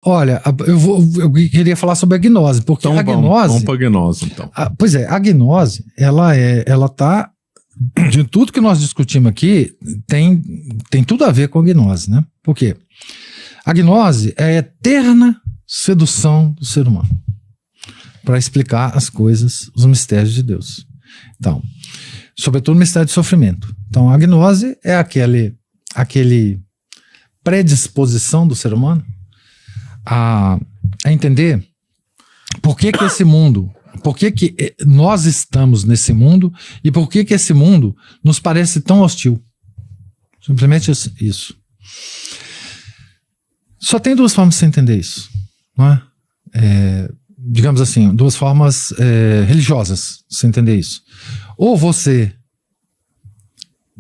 Olha, eu queria falar sobre a gnose, porque Então a gnose... Vamos para a gnose, então. Pois é, a gnose, ela tá... De tudo que nós discutimos aqui, tem tudo a ver com a gnose, né? Por quê? A gnose é a eterna sedução do ser humano para explicar as coisas, os mistérios de Deus. Então, sobretudo o mistério de sofrimento. Então, a gnose é aquele predisposição do ser humano a entender por que esse mundo, por que nós estamos nesse mundo e por que esse mundo nos parece tão hostil. Simplesmente isso. Só tem duas formas de você entender isso, não é? Digamos assim, duas formas religiosas de você entender isso. Ou você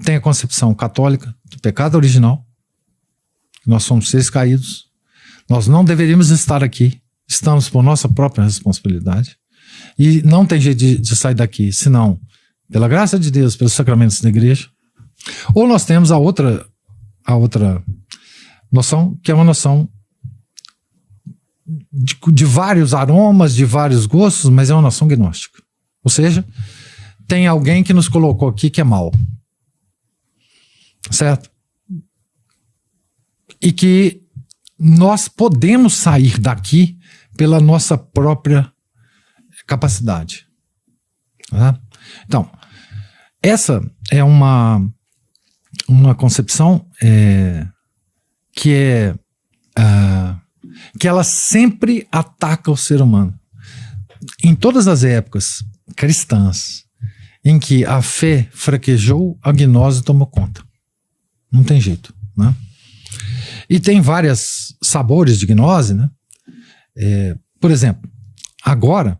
tem a concepção católica do pecado original, nós somos seres caídos, nós não deveríamos estar aqui, estamos por nossa própria responsabilidade, e não tem jeito de sair daqui, senão pela graça de Deus, pelos sacramentos da igreja. Ou nós temos a outra noção, que é uma noção de vários aromas, de vários gostos, mas é uma noção gnóstica. Ou seja, tem alguém que nos colocou aqui que é mau. Certo? E que nós podemos sair daqui pela nossa própria capacidade. Tá? Então, essa é uma concepção que ela sempre ataca o ser humano. Em todas as épocas cristãs em que a fé fraquejou, a gnose tomou conta. Não tem jeito, né? E tem vários sabores de gnose, né? Por exemplo, agora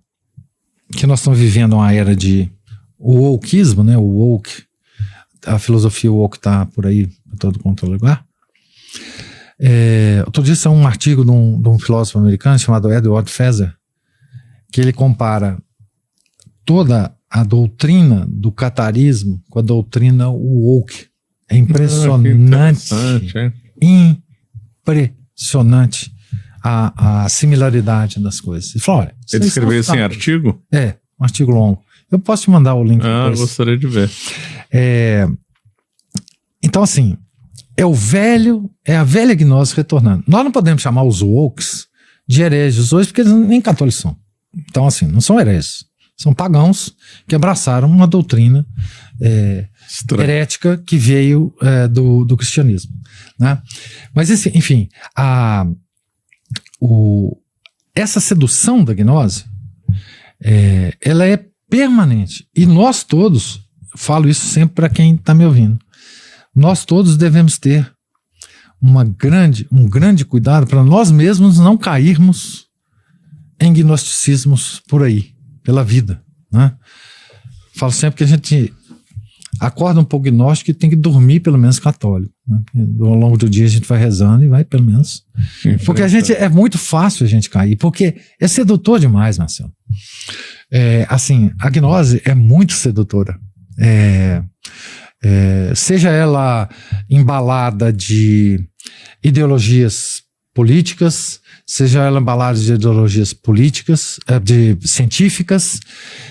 que nós estamos vivendo uma era de wokeismo, né? O woke, a filosofia woke está por aí, para todo quanto é lugar. Outro dia saiu um artigo de um filósofo americano chamado Edward Feser, que ele compara toda a doutrina do catarismo com a doutrina woke. É impressionante. Impressionante a similaridade das coisas. Ele falou, olha, ele escreveu esse artigo? Um artigo longo. Eu posso te mandar o link depois. Gostaria de ver. Então, assim, é a velha gnose retornando. Nós não podemos chamar os wokes de hereges hoje, porque eles nem católicos são. Então, assim, não são hereges. São pagãos que abraçaram uma doutrina herética que veio do cristianismo, né? Mas, enfim, essa sedução da gnose, ela é permanente. E nós todos, falo isso sempre para quem está me ouvindo, nós todos devemos ter um grande cuidado para nós mesmos não cairmos em gnosticismos por aí, pela vida, né? Falo sempre que a gente acorda um pouco gnóstico e tem que dormir pelo menos católico, né? Ao longo do dia a gente vai rezando e vai pelo menos. Porque é muito fácil a gente cair, porque é sedutor demais, Marcelo. Assim, a gnose é muito sedutora. Seja ela embalada de ideologias políticas, seja ela embalada de ideologias políticas, científicas,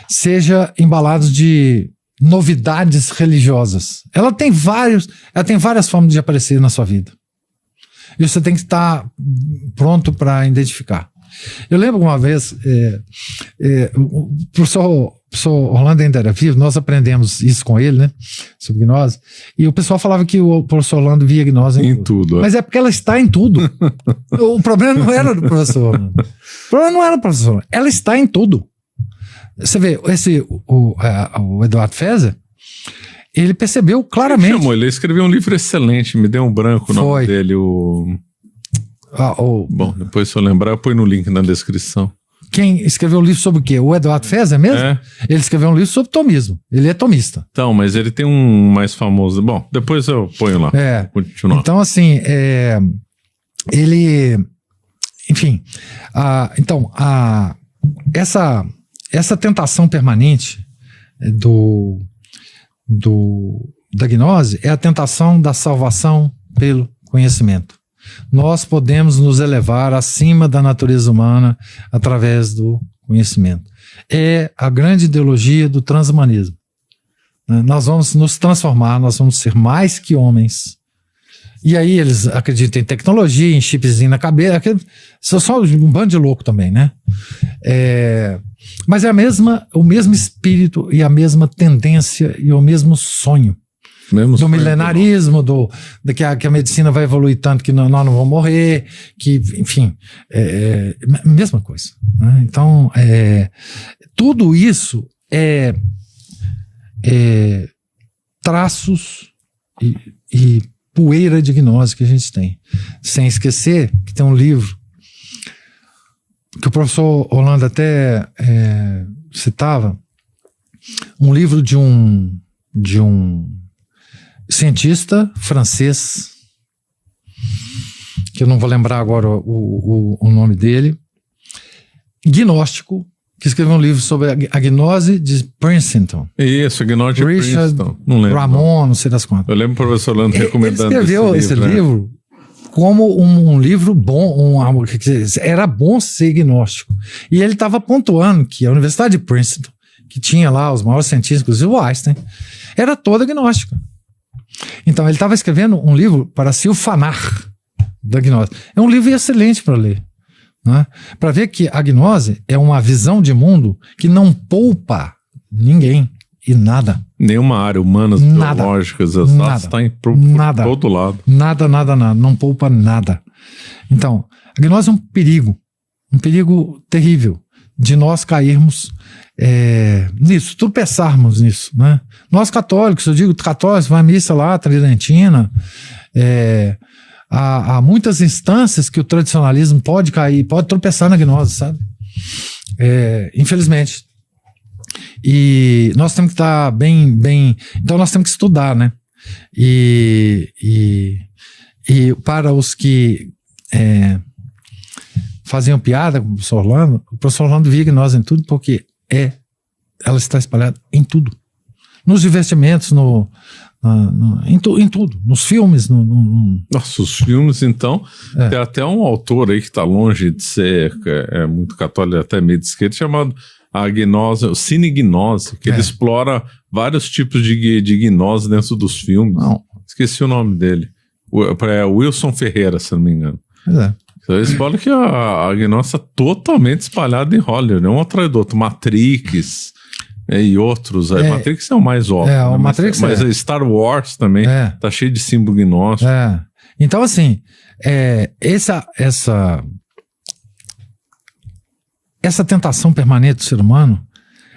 seja embalada de novidades religiosas. Ela tem várias formas de aparecer na sua vida. E você tem que estar pronto para identificar. Eu lembro uma vez, o professor Orlando ainda era vivo, nós aprendemos isso com ele, né? Sobre gnose. E o pessoal falava que o professor Orlando via gnose em tudo. Mas é porque ela está em tudo. O problema não era do professor Orlando. O problema não era do professor. Ela está em tudo. Você vê, o Eduardo Feser, ele percebeu claramente. Ele escreveu um livro excelente, me deu um branco o nome dele. Bom, depois se eu lembrar, eu ponho no link na descrição. Quem escreveu um livro sobre o quê? O Eduardo Feser mesmo? Ele escreveu um livro sobre tomismo. Ele é tomista. Então, mas ele tem um mais famoso. Bom, depois eu ponho lá. Vou continuar. Então, assim, ele... Enfim, essa tentação permanente da gnose é a tentação da salvação pelo conhecimento. nós podemos nos elevar acima da natureza humana através do conhecimento. É a grande ideologia do transhumanismo. Nós vamos nos transformar, nós vamos ser mais que homens. E aí eles acreditam em tecnologia, em chipzinho na cabeça. Só um bando de louco também, né? Mas é o mesmo espírito e a mesma tendência e o mesmo sonho. Do milenarismo, que a medicina vai evoluir tanto que nós não vamos morrer, que, enfim, mesma coisa. Né? Então, tudo isso é traços e poeira de gnose que a gente tem. Sem esquecer que tem um livro que o professor Holanda até citava, um livro de um cientista francês, que eu não vou lembrar agora o nome dele, gnóstico, que escreveu um livro sobre a gnose de Princeton. Isso, a gnose de Richard Princeton. Não lembro. Não sei das quantas. Eu lembro o professor Lando recomendando ele escreveu esse livro como um livro bom, era bom ser gnóstico. E ele estava pontuando que a Universidade de Princeton, que tinha lá os maiores cientistas, inclusive o Einstein, era toda gnóstica. Então ele estava escrevendo um livro para se ufanar da gnose. É um livro excelente para ler. Né? Para ver que a gnose é uma visão de mundo que não poupa ninguém e nada. Nenhuma área, humanas, biológicas, exatas, está por todo lado. Nada. Não poupa nada. Então, a gnose é um perigo terrível de nós cairmos nisso, tropeçarmos nisso. Né? Nós católicos, eu digo católicos, vai à missa lá, tridentina, há muitas instâncias que o tradicionalismo pode cair, pode tropeçar na gnose, sabe? Infelizmente. E nós temos que estar bem. Então nós temos que estudar, né? E para os que faziam piada com o professor Orlando via gnose em tudo, porque ela está espalhada em tudo. Nos divertimentos, em tudo, nos filmes. Nossa, os filmes, então, tem até um autor aí que está longe de ser muito católico, até meio de esquerda, chamado a gnose, o cinegnose, que ele explora vários tipos de gnose dentro dos filmes. Não. Esqueci o nome dele. Wilson Ferreira, se não me engano. Então, eles falam que a gnose está totalmente espalhada em Hollywood, um atrás do outro. Matrix e outros. Matrix é o mais óbvio. O Matrix mas Star Wars também tá cheio de símbolo gnóstico. Então, assim, essa tentação permanente do ser humano,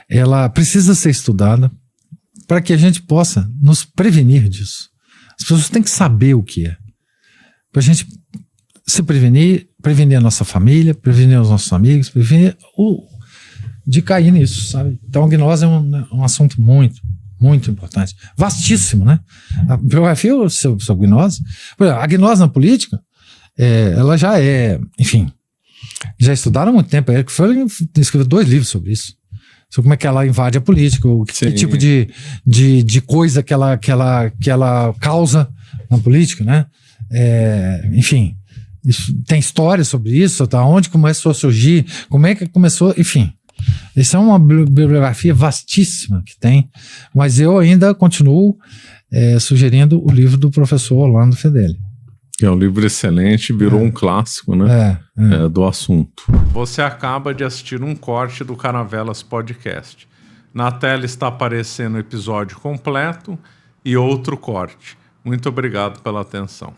ela precisa ser estudada para que a gente possa nos prevenir disso. As pessoas têm que saber o que é. Para a gente se prevenir a nossa família, prevenir os nossos amigos, prevenir de cair nisso, sabe? Então a gnose é um assunto muito, muito importante. Vastíssimo, né? A biografia sobre gnose. A gnose na política, ela já enfim, já estudaram há muito tempo. Eric Froehlich escreveu 2 livros sobre isso. Sobre como é que ela invade a política, que tipo de coisa que ela causa na política, né? Enfim, tem história sobre isso, tá? Onde começou a surgir, como é que começou, enfim. Isso é uma bibliografia vastíssima que tem, mas eu ainda continuo sugerindo o livro do professor Orlando Fedeli. Que é um livro excelente, virou um clássico, né? Do assunto. Você acaba de assistir um corte do Caravelas Podcast. Na tela está aparecendo o episódio completo e outro corte. Muito obrigado pela atenção.